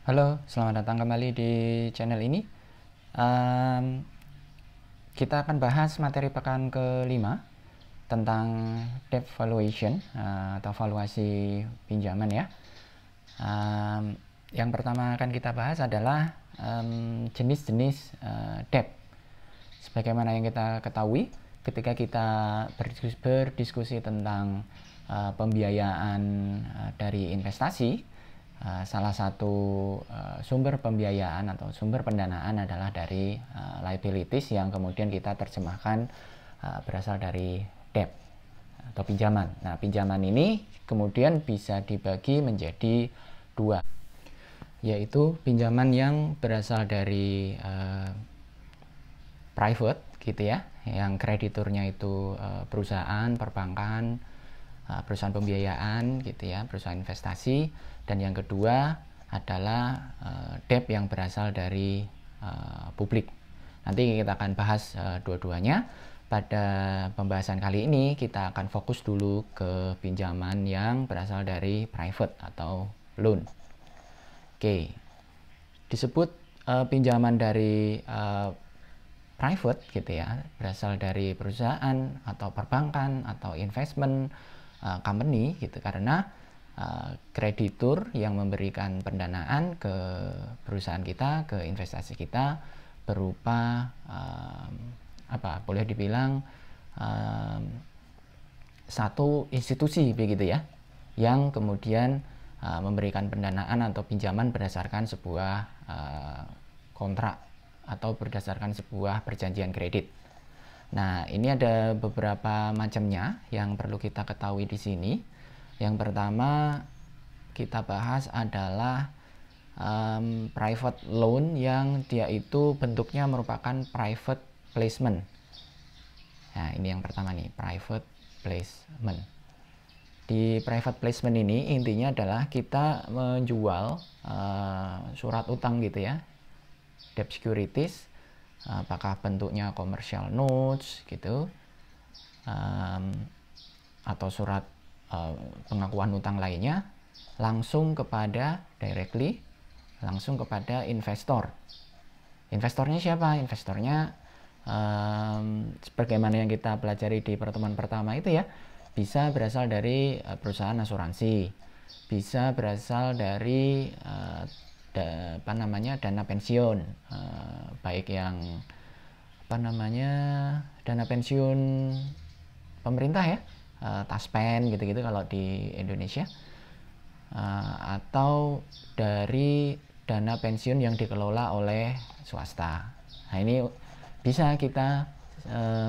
Halo, selamat datang kembali di channel ini. Em, kita akan bahas materi pekan kelima tentang debt valuation atau valuasi pinjaman ya. Yang pertama akan kita bahas adalah jenis-jenis debt. Sebagaimana yang kita ketahui, ketika kita berdiskusi tentang pembiayaan dari investasi, salah satu sumber pembiayaan atau sumber pendanaan adalah dari liabilities yang kemudian kita terjemahkan berasal dari debt atau pinjaman. Nah, pinjaman ini kemudian bisa dibagi menjadi dua, yaitu pinjaman yang berasal dari private gitu ya, yang krediturnya itu perusahaan, perbankan, perusahaan pembiayaan gitu ya, perusahaan investasi. Dan yang kedua adalah debt yang berasal dari publik. Nanti kita akan bahas dua-duanya. Pada pembahasan kali ini kita akan fokus dulu ke pinjaman yang berasal dari private atau loan. Oke, disebut pinjaman dari private gitu ya, berasal dari perusahaan atau perbankan atau investment company gitu, karena kreditur yang memberikan pendanaan ke perusahaan kita, ke investasi kita berupa boleh dibilang satu institusi begitu ya, yang kemudian memberikan pendanaan atau pinjaman berdasarkan sebuah kontrak atau berdasarkan sebuah perjanjian kredit. Nah, ini ada beberapa macamnya yang perlu kita ketahui di sini. Yang pertama kita bahas adalah private loan, yang dia itu bentuknya merupakan private placement. Nah, ini yang pertama nih, private placement. Di private placement ini intinya adalah kita menjual surat utang gitu ya, debt securities, apakah bentuknya commercial notes gitu, atau surat pengakuan utang lainnya, langsung kepada investor. Investornya siapa? Investornya sebagaimana yang kita pelajari di pertemuan pertama itu ya, bisa berasal dari perusahaan asuransi, bisa berasal dari dana pensiun, baik yang dana pensiun pemerintah ya, taspen gitu-gitu kalau di Indonesia, atau dari dana pensiun yang dikelola oleh swasta. Nah, ini bisa kita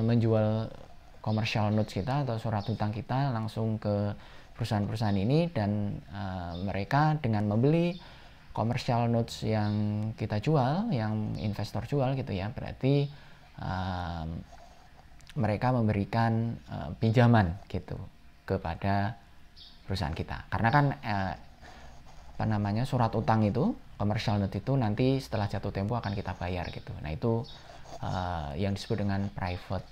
menjual commercial notes kita atau surat utang kita langsung ke perusahaan-perusahaan ini, dan mereka dengan membeli commercial notes yang kita jual, yang investor jual gitu ya, berarti mereka memberikan pinjaman gitu kepada perusahaan kita. Karena kan surat utang itu, commercial note itu nanti setelah jatuh tempo akan kita bayar gitu. Nah, itu yang disebut dengan private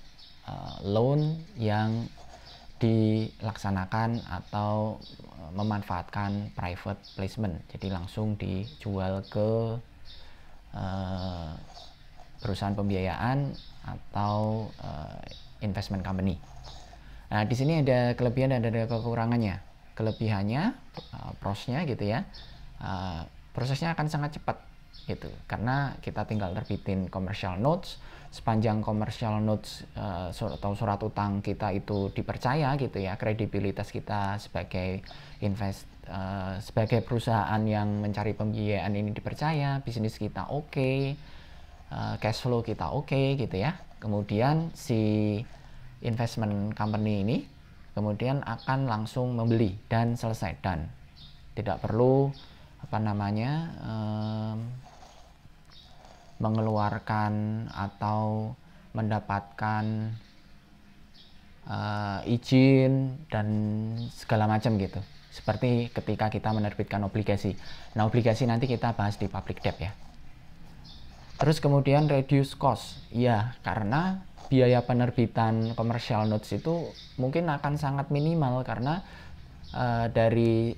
loan yang dilaksanakan atau memanfaatkan private placement. Jadi langsung dijual ke perusahaan pembiayaan atau investment company. Nah, di sini ada kelebihan dan ada kekurangannya. Kelebihannya, prosesnya gitu ya, prosesnya akan sangat cepat gitu, karena kita tinggal terbitin commercial notes. Sepanjang commercial notes atau surat utang kita itu dipercaya gitu ya, kredibilitas kita sebagai sebagai perusahaan yang mencari pembiayaan ini dipercaya, bisnis kita oke, cash flow kita oke gitu ya, kemudian si investment company ini kemudian akan langsung membeli dan selesai, dan tidak perlu mengeluarkan atau mendapatkan izin dan segala macam gitu, seperti ketika kita menerbitkan obligasi. Nah, obligasi nanti kita bahas di public debt ya. Terus kemudian reduce cost ya, karena biaya penerbitan commercial notes itu mungkin akan sangat minimal, karena dari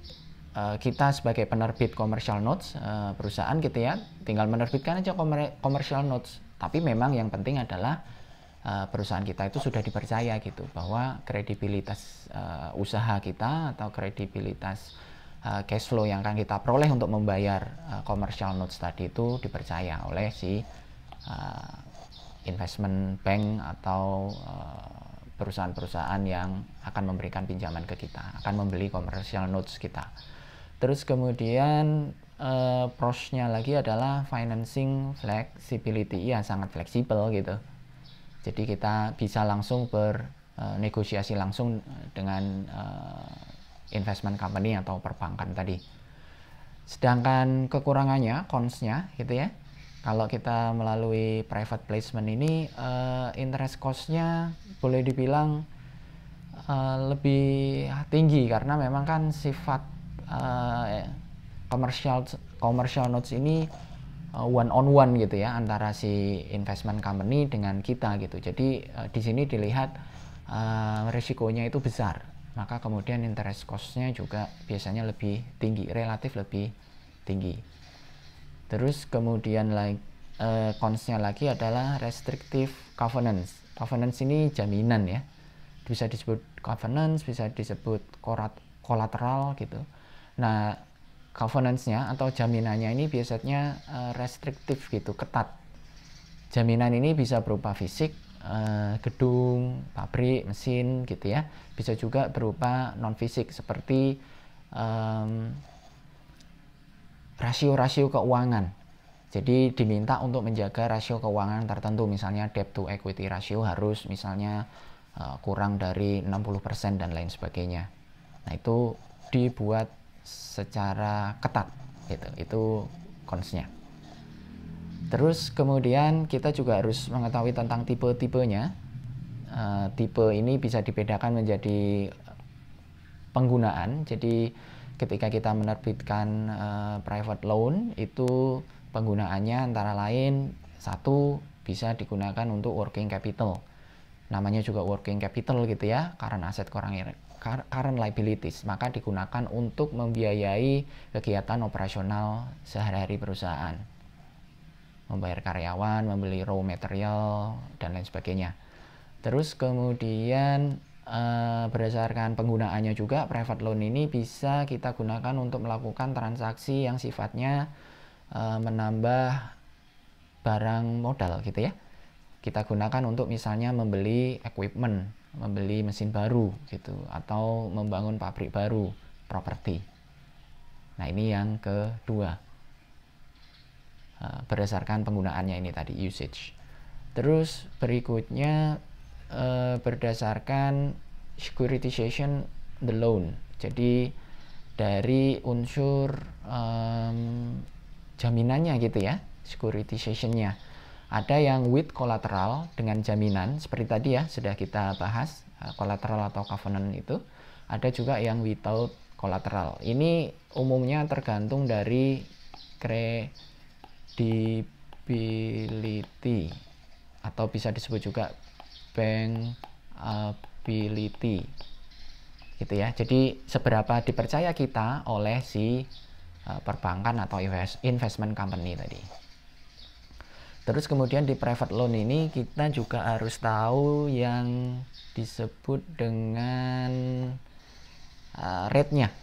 kita sebagai penerbit commercial notes, perusahaan gitu ya, tinggal menerbitkan aja commercial notes. Tapi memang yang penting adalah perusahaan kita itu sudah dipercaya gitu, bahwa kredibilitas usaha kita atau kredibilitas cash flow yang akan kita peroleh untuk membayar commercial notes tadi itu dipercaya oleh si investment bank atau perusahaan-perusahaan yang akan memberikan pinjaman ke kita, akan membeli commercial notes kita. Terus kemudian prosnya lagi adalah financing flexibility, ya sangat fleksibel gitu. Jadi kita bisa langsung bernegosiasi langsung dengan investment company atau perbankan tadi. Sedangkan kekurangannya, cons-nya gitu ya, kalau kita melalui private placement ini interest cost-nya boleh dibilang lebih tinggi, karena memang kan sifat commercial notes ini one on one gitu ya, antara si investment company dengan kita gitu. Jadi di sini dilihat risikonya itu besar, maka kemudian interest cost-nya juga biasanya lebih tinggi, relatif lebih tinggi. Terus kemudian cons-nya lagi adalah restrictive covenants. Covenants ini jaminan ya, bisa disebut covenants, bisa disebut collateral gitu. Nah, covenants-nya atau jaminannya ini biasanya restriktif gitu, ketat. Jaminan ini bisa berupa fisik, gedung, pabrik, mesin gitu ya. Bisa juga berupa non fisik seperti rasio-rasio keuangan. Jadi diminta untuk menjaga rasio keuangan tertentu, misalnya debt to equity ratio harus misalnya kurang dari 60% dan lain sebagainya. Nah, itu dibuat secara ketat gitu. Itu cons-nya. Terus kemudian kita juga harus mengetahui tentang tipe-tipenya. Tipe ini bisa dibedakan menjadi penggunaan. Jadi ketika kita menerbitkan private loan, itu penggunaannya antara lain, satu, bisa digunakan untuk working capital. Namanya juga working capital gitu ya, current asset current liabilities, maka digunakan untuk membiayai kegiatan operasional sehari-hari perusahaan, membayar karyawan, membeli raw material, dan lain sebagainya. Terus kemudian berdasarkan penggunaannya juga, private loan ini bisa kita gunakan untuk melakukan transaksi yang sifatnya menambah barang modal gitu ya. Kita gunakan untuk misalnya membeli equipment, membeli mesin baru gitu, atau membangun pabrik baru, properti. Nah, ini yang kedua, berdasarkan penggunaannya ini tadi, usage. Terus berikutnya berdasarkan securitization the loan. Jadi dari unsur jaminannya gitu ya, securitization-nya. Ada yang with collateral, dengan jaminan seperti tadi ya, sudah kita bahas collateral atau covenant itu. Ada juga yang without collateral. Ini umumnya tergantung dari credibility atau bisa disebut juga bankability gitu ya. Jadi seberapa dipercaya kita oleh si perbankan atau investment company tadi. Terus kemudian di private loan ini kita juga harus tahu yang disebut dengan rate-nya,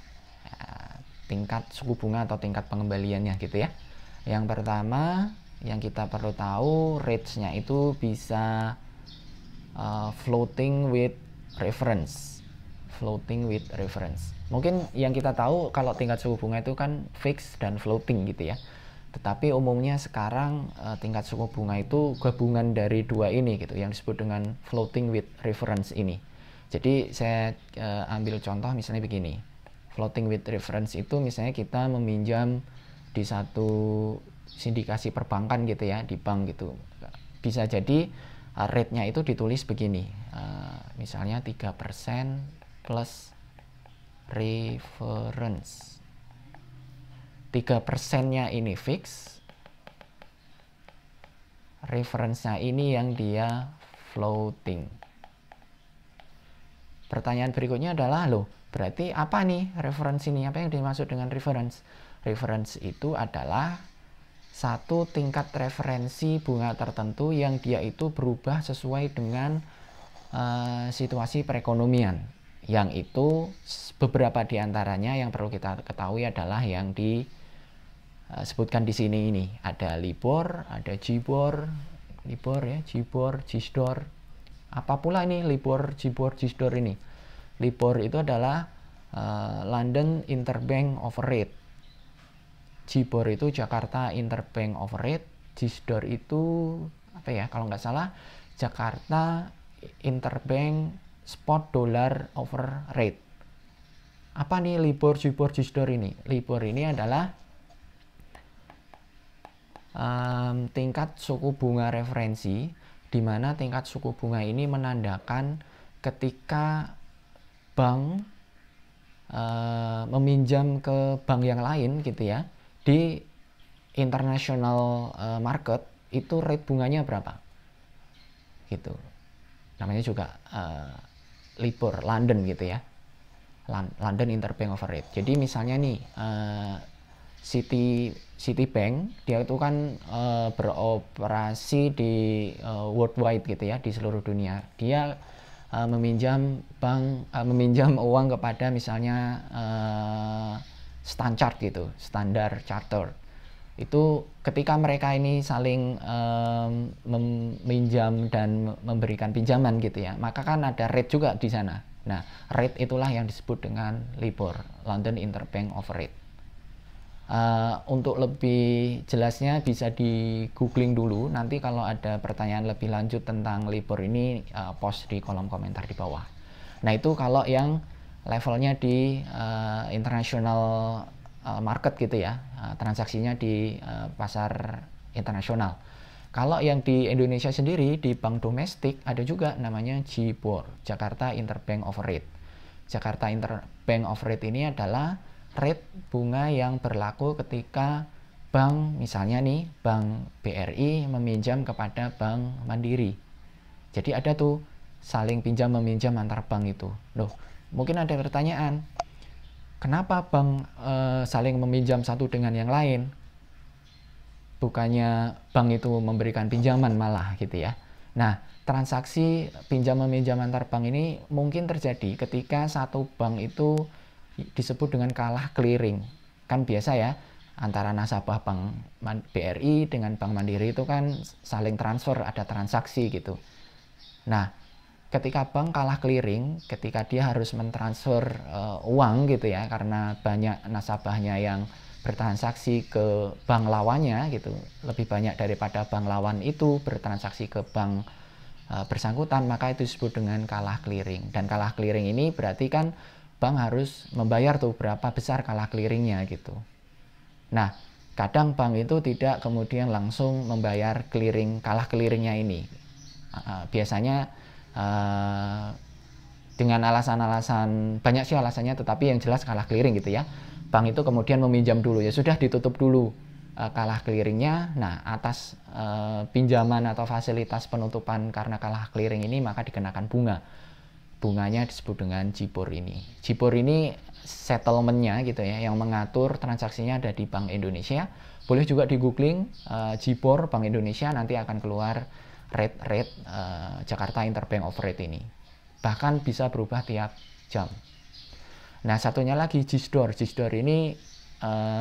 tingkat suku bunga atau tingkat pengembaliannya gitu ya. Yang pertama yang kita perlu tahu, rates-nya itu bisa floating with reference. Mungkin yang kita tahu kalau tingkat suku bunga itu kan fix dan floating gitu ya. Tetapi umumnya sekarang tingkat suku bunga itu gabungan dari dua ini gitu, yang disebut dengan floating with reference ini. Jadi saya ambil contoh misalnya begini. Floating with reference itu misalnya kita meminjam di satu sindikasi perbankan gitu ya, di bank gitu. Bisa jadi rate-nya itu ditulis begini. Misalnya 3% plus reference. 3%-nya ini fix, reference-nya ini yang dia floating. Pertanyaan berikutnya adalah, loh, Berarti apa nih reference ini? Apa yang dimaksud dengan reference? Reference itu adalah satu tingkat referensi bunga tertentu yang dia itu berubah sesuai dengan situasi perekonomian. Yang itu beberapa diantaranya yang perlu kita ketahui adalah yang disebutkan di sini ini. Ada LIBOR, ada JIBOR, LIBOR ya, JIBOR, JISDOR. Apa pula ini LIBOR, JIBOR, JISDOR ini? LIBOR itu adalah London Interbank Offer Rate. JIBOR itu Jakarta Interbank Offer Rate. JISDOR itu apa ya? Kalau nggak salah Jakarta Interbank Spot Dollar Offer Rate. Apa nih LIBOR, JIBOR, JISDOR ini? LIBOR ini adalah tingkat suku bunga referensi, di mana tingkat suku bunga ini menandakan ketika bank meminjam ke bank yang lain gitu ya, di international market itu rate bunganya berapa gitu. Namanya juga LIBOR London gitu ya, London Interbank Offer Rate. Jadi misalnya nih Citibank dia itu kan beroperasi di worldwide gitu ya, di seluruh dunia. Dia meminjam uang kepada misalnya Standard gitu, Standard Chartered. Itu ketika mereka ini saling meminjam dan memberikan pinjaman gitu ya, maka kan ada rate juga di sana. Nah, rate itulah yang disebut dengan LIBOR, London Interbank Offer Rate. Untuk lebih jelasnya bisa di googling dulu, nanti kalau ada pertanyaan lebih lanjut tentang LIBOR ini post di kolom komentar di bawah. Nah itu kalau yang levelnya di international market gitu ya, transaksinya di pasar internasional. Kalau yang di Indonesia sendiri, di bank domestik ada juga namanya JIBOR, Jakarta Interbank Offer Rate. Jakarta Interbank Offer Rate ini adalah rate bunga yang berlaku ketika bank, misalnya nih bank BRI meminjam kepada bank Mandiri. Jadi ada tuh saling pinjam meminjam antar bank itu. Loh, mungkin ada pertanyaan, kenapa bank saling meminjam satu dengan yang lain? Bukannya bank itu memberikan pinjaman malah gitu ya. Nah, transaksi pinjam meminjam antar bank ini mungkin terjadi ketika satu bank itu disebut dengan kalah clearing. Kan biasa ya, antara nasabah bank BRI dengan bank Mandiri itu kan saling transfer, ada transaksi gitu. Nah, ketika bank kalah clearing, ketika dia harus mentransfer uang gitu ya, karena banyak nasabahnya yang bertransaksi ke bank lawannya gitu, lebih banyak daripada bank lawan itu bertransaksi ke bank bersangkutan, maka itu disebut dengan kalah clearing. Dan kalah clearing ini berarti kan bank harus membayar tuh berapa besar kalah clearingnya gitu. Nah, kadang bank itu tidak kemudian langsung membayar kalah clearingnya ini. Biasanya dengan alasan-alasan, banyak sih alasannya, tetapi yang jelas kalah clearing gitu ya. Bank itu kemudian meminjam dulu, ya sudah ditutup dulu kalah clearingnya. Nah, atas pinjaman atau fasilitas penutupan karena kalah clearing ini maka dikenakan bunga. Bunganya disebut dengan JIBOR ini. JIBOR ini settlementnya gitu ya, yang mengatur transaksinya ada di Bank Indonesia. Boleh juga di googling JIBOR Bank Indonesia, nanti akan keluar rate Jakarta Interbank Offer Rate ini. Bahkan bisa berubah tiap jam. Nah, satunya lagi JISDOR. JISDOR ini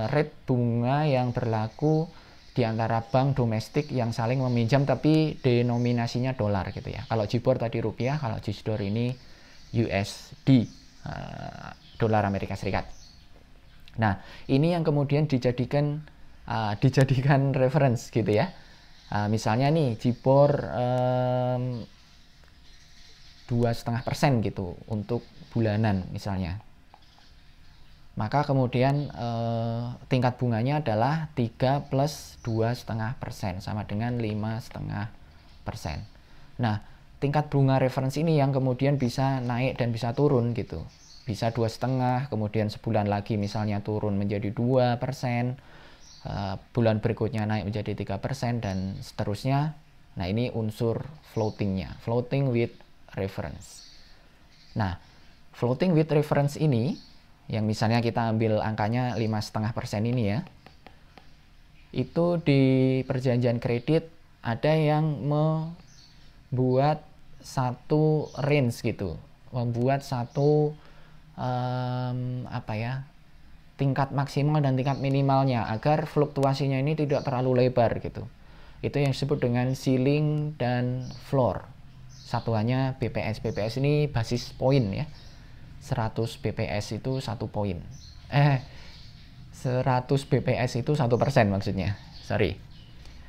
rate bunga yang berlaku di antara bank domestik yang saling meminjam tapi denominasinya dolar gitu ya. Kalau JIBOR tadi rupiah, kalau JISDOR ini USD, dolar Amerika Serikat. Nah, ini yang kemudian dijadikan reference gitu ya. Misalnya nih JIBOR 2,5% gitu untuk bulanan misalnya. Maka kemudian tingkat bunganya adalah 3 plus 2,5% sama dengan 5,5%. Nah, tingkat bunga referensi ini yang kemudian bisa naik dan bisa turun gitu. Bisa 2,5, kemudian sebulan lagi misalnya turun menjadi 2%, bulan berikutnya naik menjadi 3% dan seterusnya. Nah, ini unsur floatingnya, floating with reference. Nah, floating with reference ini, yang misalnya kita ambil angkanya 5,5% ini ya, itu di perjanjian kredit ada yang membuat satu range gitu, membuat satu tingkat maksimal dan tingkat minimalnya agar fluktuasinya ini tidak terlalu lebar gitu. Itu yang disebut dengan ceiling dan floor. Satuannya BPS. BPS ini basis poin ya. 100 BPS itu 1 poin. 100 BPS itu 1% maksudnya. Sorry.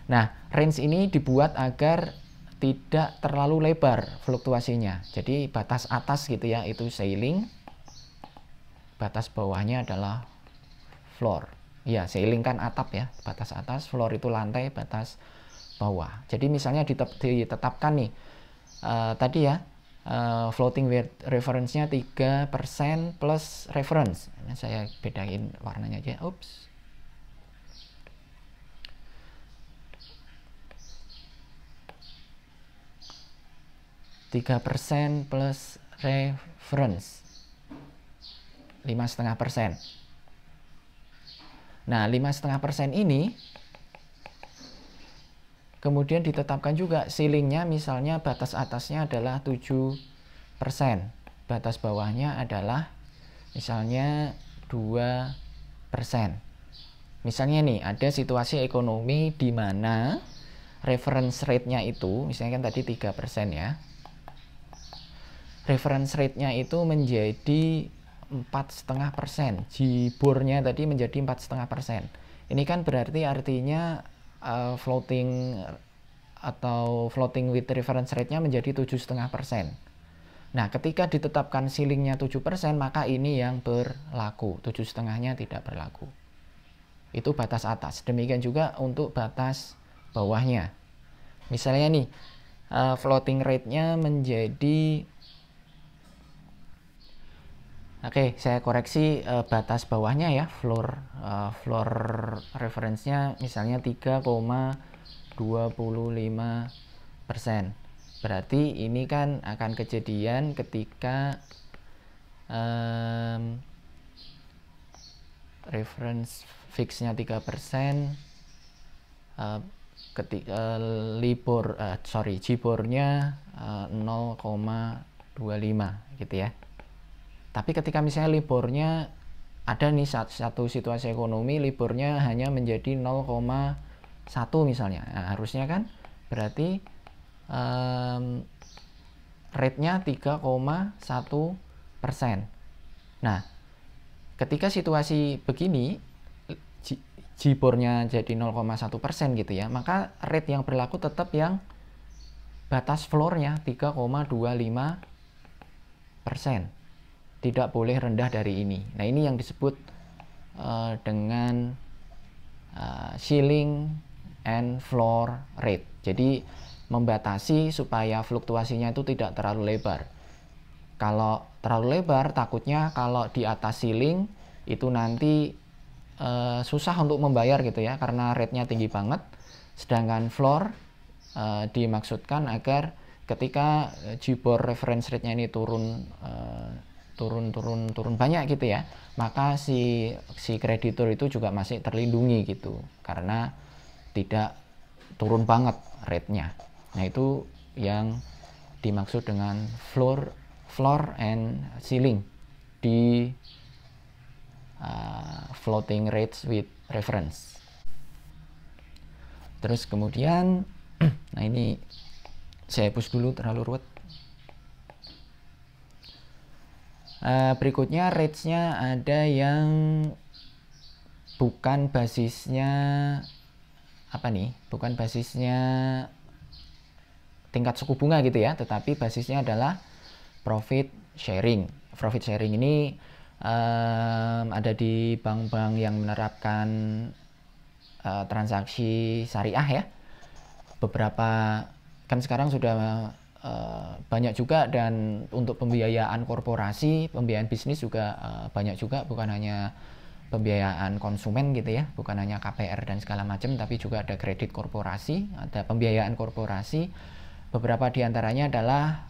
Nah, range ini dibuat agar tidak terlalu lebar fluktuasinya. Jadi batas atas gitu ya, itu ceiling. Batas bawahnya adalah floor. Ya, ceiling kan atap ya, batas atas, floor itu lantai, batas bawah. Jadi misalnya ditetapkan nih, tadi ya, floating with reference-nya 3% plus reference. Ini saya bedain warnanya aja. Ups. %3 plus reference 5,5%. Nah, 5,5% ini kemudian ditetapkan juga ceilingnya, misalnya batas atasnya adalah 7%, batas bawahnya adalah misalnya 2%. Misalnya nih, ada situasi ekonomi di mana reference rate-nya itu, misalnya kan tadi 3% ya, reference rate-nya itu menjadi 4,5%, JIBOR-nya tadi menjadi 4,5%. Ini kan berarti artinya floating with reference rate-nya menjadi 7,5%. Nah, ketika ditetapkan ceilingnya 7%, maka ini yang berlaku, 7,5-nya tidak berlaku. Itu batas atas. Demikian juga untuk batas bawahnya. Misalnya nih, floating rate-nya menjadi, oke, saya koreksi batas bawahnya ya, floor reference-nya misalnya 3,25%. Berarti ini kan akan kejadian ketika reference fix-nya 3%, ketika JIBOR-nya 0,25 gitu ya. Tapi ketika misalnya LIBOR-nya ada nih satu situasi ekonomi, LIBOR-nya hanya menjadi 0,1 misalnya. Nah, harusnya kan berarti rate-nya 3,1%. Nah, ketika situasi begini, JIBOR-nya jadi 0,1% gitu ya, maka rate yang berlaku tetap yang batas floor-nya 3,25%. Tidak boleh rendah dari ini. Nah, ini yang disebut dengan ceiling and floor rate. Jadi membatasi supaya fluktuasinya itu tidak terlalu lebar. Kalau terlalu lebar, takutnya kalau di atas ceiling itu nanti susah untuk membayar gitu ya, karena rate-nya tinggi banget. Sedangkan floor dimaksudkan agar ketika JIBOR reference rate-nya ini turun banyak gitu ya, maka si kreditur itu juga masih terlindungi gitu, karena tidak turun banget rate-nya. Nah, itu yang dimaksud dengan floor and ceiling di floating rates with reference. Terus kemudian nah ini saya hapus dulu, terlalu ruwet. Berikutnya rates-nya ada yang bukan basisnya bukan basisnya tingkat suku bunga gitu ya, tetapi basisnya adalah profit sharing. Profit sharing ini ada di bank-bank yang menerapkan transaksi syariah ya. Beberapa kan sekarang sudah banyak juga, dan untuk pembiayaan korporasi, pembiayaan bisnis juga banyak juga, bukan hanya pembiayaan konsumen gitu ya, bukan hanya KPR dan segala macam, tapi juga ada kredit korporasi, ada pembiayaan korporasi. Beberapa diantaranya adalah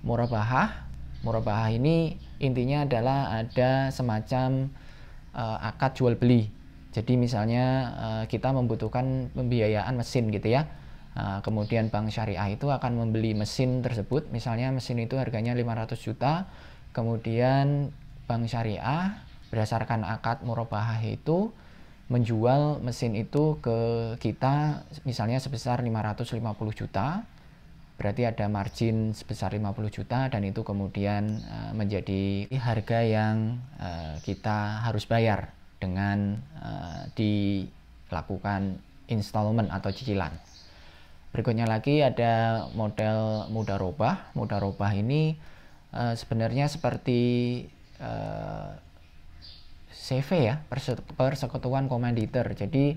Murabahah ini intinya adalah ada semacam akad jual beli. Jadi misalnya kita membutuhkan pembiayaan mesin gitu ya. Kemudian bank syariah itu akan membeli mesin tersebut. Misalnya mesin itu harganya 500 juta. Kemudian bank syariah berdasarkan akad murabahah itu menjual mesin itu ke kita misalnya sebesar 550 juta. Berarti ada margin sebesar 50 juta dan itu kemudian menjadi harga yang kita harus bayar dengan dilakukan installment atau cicilan. Berikutnya lagi ada model mudharabah. Mudharabah ini sebenarnya seperti CV ya, persekutuan komanditer. Jadi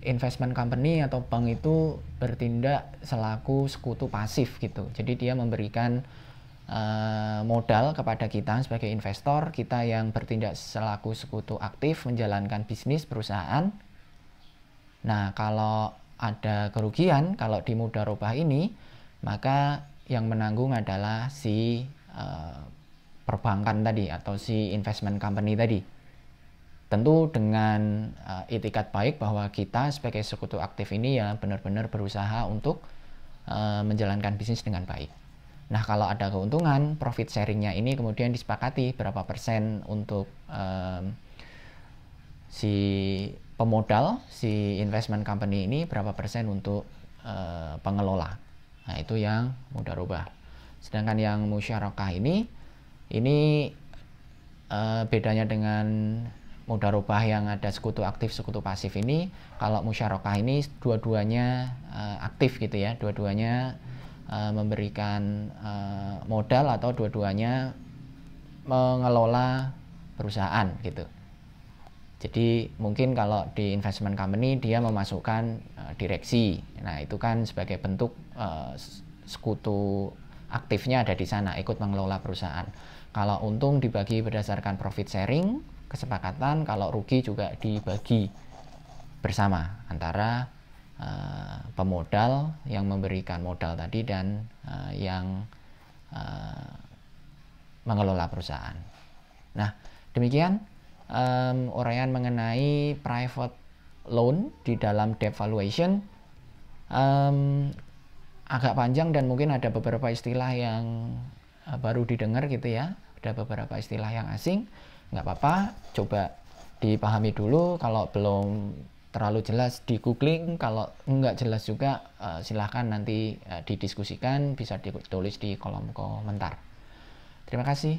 investment company atau bank itu bertindak selaku sekutu pasif gitu. Jadi dia memberikan modal kepada kita sebagai investor, kita yang bertindak selaku sekutu aktif menjalankan bisnis perusahaan. Nah, kalau ada kerugian, kalau di mudharabah ini, maka yang menanggung adalah si perbankan tadi atau si investment company tadi. Tentu dengan itikat baik bahwa kita sebagai sekutu aktif ini ya benar-benar berusaha untuk menjalankan bisnis dengan baik. Nah, kalau ada keuntungan, profit sharingnya ini kemudian disepakati berapa persen untuk si pemodal, si investment company ini, berapa persen untuk pengelola. Nah, itu yang mudharabah. Sedangkan yang musyarakah ini bedanya dengan mudharabah yang ada sekutu aktif, sekutu pasif ini, kalau musyarakah ini dua-duanya aktif gitu ya, dua-duanya memberikan modal atau dua-duanya mengelola perusahaan gitu. Jadi mungkin kalau di investment company dia memasukkan direksi, nah itu kan sebagai bentuk sekutu aktifnya ada di sana, ikut mengelola perusahaan. Kalau untung dibagi berdasarkan profit sharing, kesepakatan, kalau rugi juga dibagi bersama antara pemodal yang memberikan modal tadi dan yang mengelola perusahaan. Nah, demikian uraian mengenai private loan di dalam debt valuation. Agak panjang dan mungkin ada beberapa istilah yang baru didengar gitu ya, ada beberapa istilah yang asing. Nggak apa-apa, coba dipahami dulu. Kalau belum terlalu jelas di googling, kalau nggak jelas juga silahkan nanti didiskusikan, bisa ditulis di kolom komentar. Terima kasih.